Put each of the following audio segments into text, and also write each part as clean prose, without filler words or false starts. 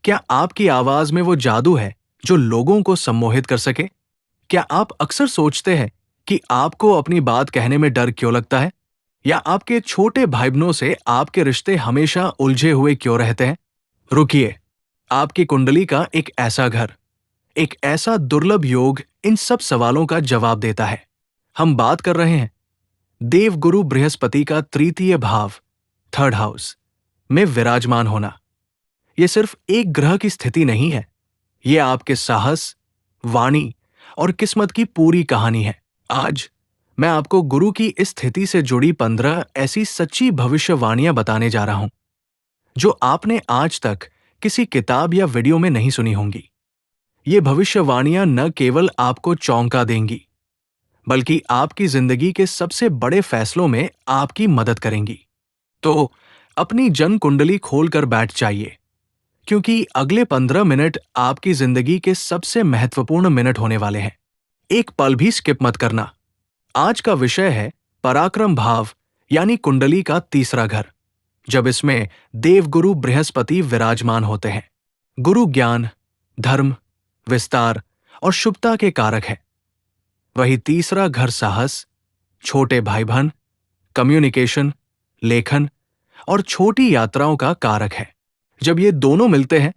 क्या आपकी आवाज में वो जादू है जो लोगों को सम्मोहित कर सके? क्या आप अक्सर सोचते हैं कि आपको अपनी बात कहने में डर क्यों लगता है? या आपके छोटे भाई बहनों से आपके रिश्ते हमेशा उलझे हुए क्यों रहते हैं? रुकिए, आपकी कुंडली का एक ऐसा घर, एक ऐसा दुर्लभ योग इन सब सवालों का जवाब देता है। हम बात कर रहे हैं देवगुरु बृहस्पति का तृतीय भाव, थर्ड हाउस में विराजमान होना। यह सिर्फ एक ग्रह की स्थिति नहीं है, यह आपके साहस, वाणी और किस्मत की पूरी कहानी है। आज मैं आपको गुरु की इस स्थिति से जुड़ी 15 ऐसी सच्ची भविष्यवाणियां बताने जा रहा हूं जो आपने आज तक किसी किताब या वीडियो में नहीं सुनी होंगी। ये भविष्यवाणियां न केवल आपको चौंका देंगी, बल्कि आपकी जिंदगी के सबसे बड़े फैसलों में आपकी मदद करेंगी। तो अपनी जन्म कुंडली खोलकर बैठ जाइए, क्योंकि अगले 15 मिनट आपकी जिंदगी के सबसे महत्वपूर्ण मिनट होने वाले हैं। एक पल भी स्किप मत करना। आज का विषय है पराक्रम भाव, यानी कुंडली का तीसरा घर, जब इसमें देवगुरु बृहस्पति विराजमान होते हैं। गुरु ज्ञान, धर्म, विस्तार और शुभता के कारक है। वही तीसरा घर साहस, छोटे भाई बहन, कम्युनिकेशन, लेखन और छोटी यात्राओं का कारक है। जब ये दोनों मिलते हैं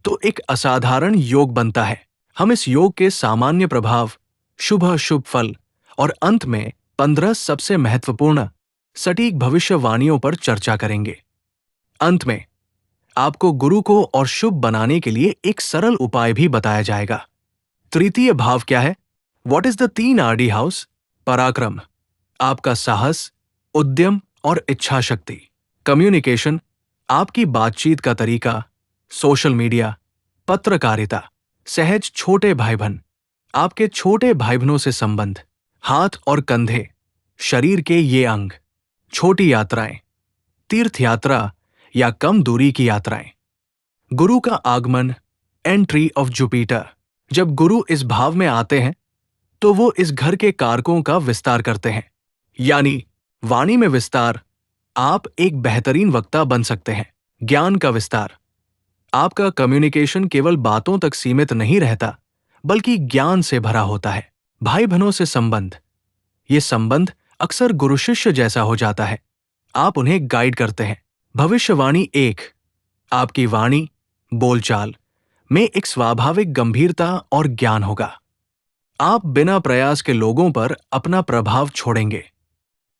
तो एक असाधारण योग बनता है। हम इस योग के सामान्य प्रभाव, शुभ अशुभ फल और अंत में 15 सबसे महत्वपूर्ण सटीक भविष्यवाणियों पर चर्चा करेंगे। अंत में आपको गुरु को और शुभ बनाने के लिए एक सरल उपाय भी बताया जाएगा। तृतीय भाव क्या है? What is the 3 RD house? पराक्रम, आपका साहस, उद्यम और इच्छा शक्ति। कम्युनिकेशन, आपकी बातचीत का तरीका, सोशल मीडिया, पत्रकारिता। सहज, छोटे भाई बहन, आपके छोटे भाई बहनों से संबंध। हाथ और कंधे, शरीर के ये अंग। छोटी यात्राएं, तीर्थ यात्रा या कम दूरी की यात्राएं। गुरु का आगमन, एंट्री ऑफ जुपिटर। जब गुरु इस भाव में आते हैं तो वो इस घर के कारकों का विस्तार करते हैं, यानी वाणी में विस्तार। आप एक बेहतरीन वक्ता बन सकते हैं। ज्ञान का विस्तार, आपका कम्युनिकेशन केवल बातों तक सीमित नहीं रहता, बल्कि ज्ञान से भरा होता है। भाई बहनों से संबंध, ये संबंध अक्सर गुरु शिष्य जैसा हो जाता है। आप उन्हें गाइड करते हैं। भविष्यवाणी 1, आपकी वाणी, बोलचाल में एक स्वाभाविक गंभीरता और ज्ञान होगा। आप बिना प्रयास के लोगों पर अपना प्रभाव छोड़ेंगे।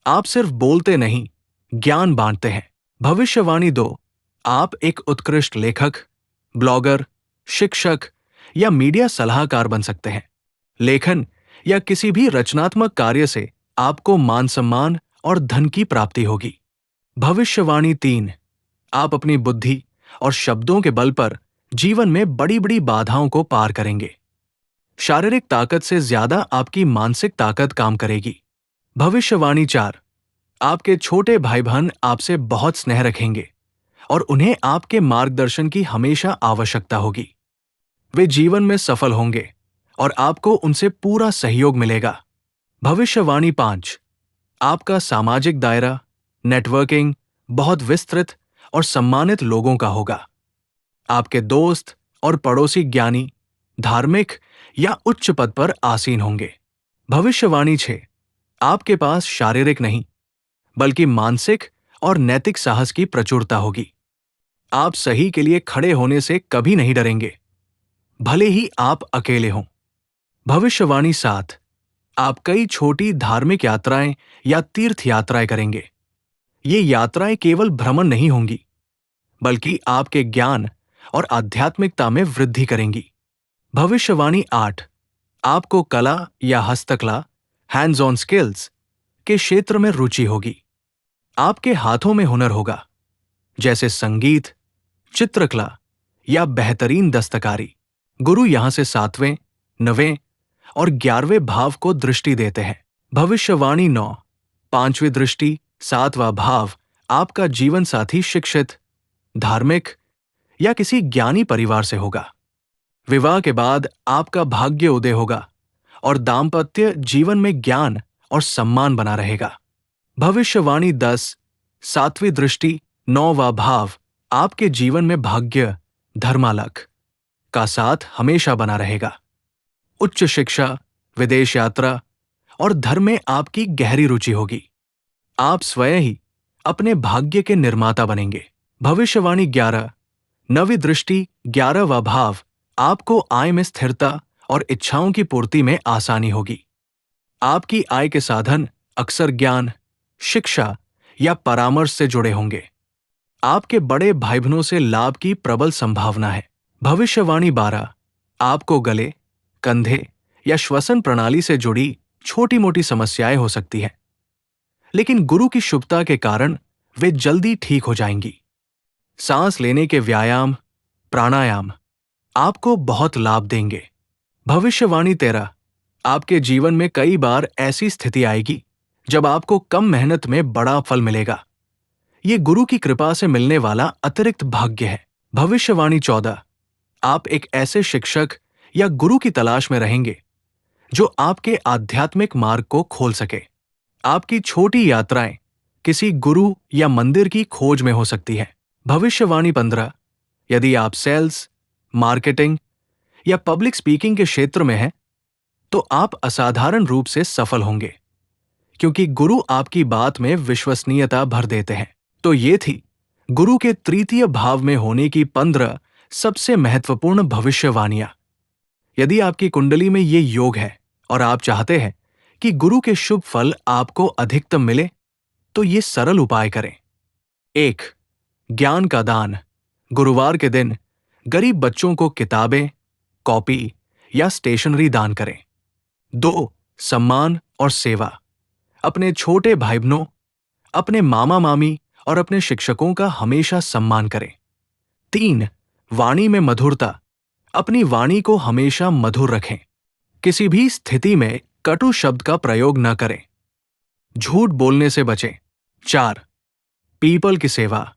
आप सिर्फ बोलते नहीं, ज्ञान बांटते हैं। भविष्यवाणी 2, आप एक उत्कृष्ट लेखक, ब्लॉगर, शिक्षक या मीडिया सलाहकार बन सकते हैं। लेखन या किसी भी रचनात्मक कार्य से आपको मान सम्मान और धन की प्राप्ति होगी। भविष्यवाणी 3, आप अपनी बुद्धि और शब्दों के बल पर जीवन में बड़ी बड़ी बाधाओं को पार करेंगे। शारीरिक ताकत से ज्यादा आपकी मानसिक ताकत काम करेगी। भविष्यवाणी 4, आपके छोटे भाई बहन आपसे बहुत स्नेह रखेंगे और उन्हें आपके मार्गदर्शन की हमेशा आवश्यकता होगी। वे जीवन में सफल होंगे और आपको उनसे पूरा सहयोग मिलेगा। भविष्यवाणी 5, आपका सामाजिक दायरा, नेटवर्किंग बहुत विस्तृत और सम्मानित लोगों का होगा। आपके दोस्त और पड़ोसी ज्ञानी, धार्मिक या उच्च पद पर आसीन होंगे। भविष्यवाणी 6, आपके पास शारीरिक नहीं, बल्कि मानसिक और नैतिक साहस की प्रचुरता होगी। आप सही के लिए खड़े होने से कभी नहीं डरेंगे, भले ही आप अकेले हों। भविष्यवाणी 7, आप कई छोटी धार्मिक यात्राएं या तीर्थ यात्राएं करेंगे। ये यात्राएं केवल भ्रमण नहीं होंगी, बल्कि आपके ज्ञान और आध्यात्मिकता में वृद्धि करेंगी। भविष्यवाणी 8, आपको कला या हस्तकला, हैंड्स ऑन स्किल्स के क्षेत्र में रुचि होगी। आपके हाथों में हुनर होगा, जैसे संगीत, चित्रकला या बेहतरीन दस्तकारी। गुरु यहां से 7वें, 9वें और 11वें भाव को दृष्टि देते हैं। भविष्यवाणी 9, 5वीं दृष्टि, 7वां भाव आपका जीवन साथी शिक्षित, धार्मिक या किसी ज्ञानी परिवार से होगा। विवाह के बाद आपका भाग्य उदय होगा और दाम्पत्य जीवन में ज्ञान और सम्मान बना रहेगा। भविष्यवाणी 10, 7वीं दृष्टि, 9वां भाव आपके जीवन में भाग्य, धर्मालक का साथ हमेशा बना रहेगा। उच्च शिक्षा, विदेश यात्रा और धर्म में आपकी गहरी रुचि होगी। आप स्वयं ही अपने भाग्य के निर्माता बनेंगे। भविष्यवाणी 11, नवी दृष्टि 11वां भाव आपको आय में स्थिरता और इच्छाओं की पूर्ति में आसानी होगी। आपकी आय के साधन अक्सर ज्ञान, शिक्षा या परामर्श से जुड़े होंगे। आपके बड़े भाई बहनों से लाभ की प्रबल संभावना है। भविष्यवाणी 12, आपको गले, कंधे या श्वसन प्रणाली से जुड़ी छोटी मोटी समस्याएं हो सकती हैं, लेकिन गुरु की शुभता के कारण वे जल्दी ठीक हो जाएंगी। सांस लेने के व्यायाम, प्राणायाम आपको बहुत लाभ देंगे। भविष्यवाणी 13, आपके जीवन में कई बार ऐसी स्थिति आएगी जब आपको कम मेहनत में बड़ा फल मिलेगा। ये गुरु की कृपा से मिलने वाला अतिरिक्त भाग्य है। भविष्यवाणी 14, आप एक ऐसे शिक्षक या गुरु की तलाश में रहेंगे जो आपके आध्यात्मिक मार्ग को खोल सके। आपकी छोटी यात्राएं किसी गुरु या मंदिर की खोज में हो सकती है। भविष्यवाणी 15, यदि आप सेल्स, मार्केटिंग या पब्लिक स्पीकिंग के क्षेत्र में हैं, तो आप असाधारण रूप से सफल होंगे, क्योंकि गुरु आपकी बात में विश्वसनीयता भर देते हैं। तो ये थी गुरु के तृतीय भाव में होने की 15 सबसे महत्वपूर्ण भविष्यवाणियां। यदि आपकी कुंडली में ये योग है और आप चाहते हैं कि गुरु के शुभ फल आपको अधिकतम मिले, तो ये सरल उपाय करें। 1. ज्ञान का दान। गुरुवार के दिन गरीब बच्चों को किताबें, कॉपी या स्टेशनरी दान करें। 2. सम्मान और सेवा। अपने छोटे भाई बहनों, अपने मामा मामी और अपने शिक्षकों का हमेशा सम्मान करें। 3. वाणी में मधुरता। अपनी वाणी को हमेशा मधुर रखें। किसी भी स्थिति में कटु शब्द का प्रयोग न करें। झूठ बोलने से बचें। 4. पीपल की सेवा।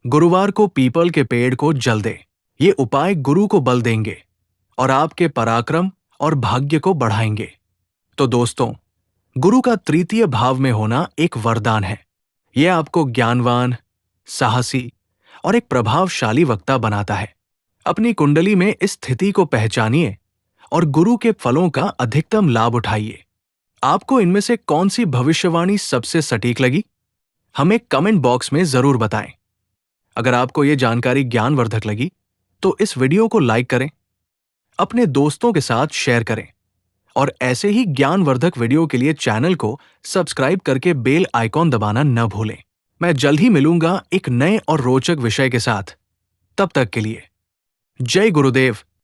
गुरुवार को पीपल के पेड़ को जल दें। ये उपाय गुरु को बल देंगे और आपके पराक्रम और भाग्य को बढ़ाएंगे। तो दोस्तों, गुरु का तृतीय भाव में होना एक वरदान है। यह आपको ज्ञानवान, साहसी और एक प्रभावशाली वक्ता बनाता है। अपनी कुंडली में इस स्थिति को पहचानिए और गुरु के फलों का अधिकतम लाभ उठाइए। आपको इनमें से कौन सी भविष्यवाणी सबसे सटीक लगी? हमें कमेंट बॉक्स में जरूर बताएं। अगर आपको ये जानकारी ज्ञानवर्धक लगी, तो इस वीडियो को लाइक करें, अपने दोस्तों के साथ शेयर करें और ऐसे ही ज्ञानवर्धक वीडियो के लिए चैनल को सब्सक्राइब करके बेल आइकॉन दबाना न भूलें। मैं जल्द ही मिलूंगा एक नए और रोचक विषय के साथ। तब तक के लिए जय गुरुदेव।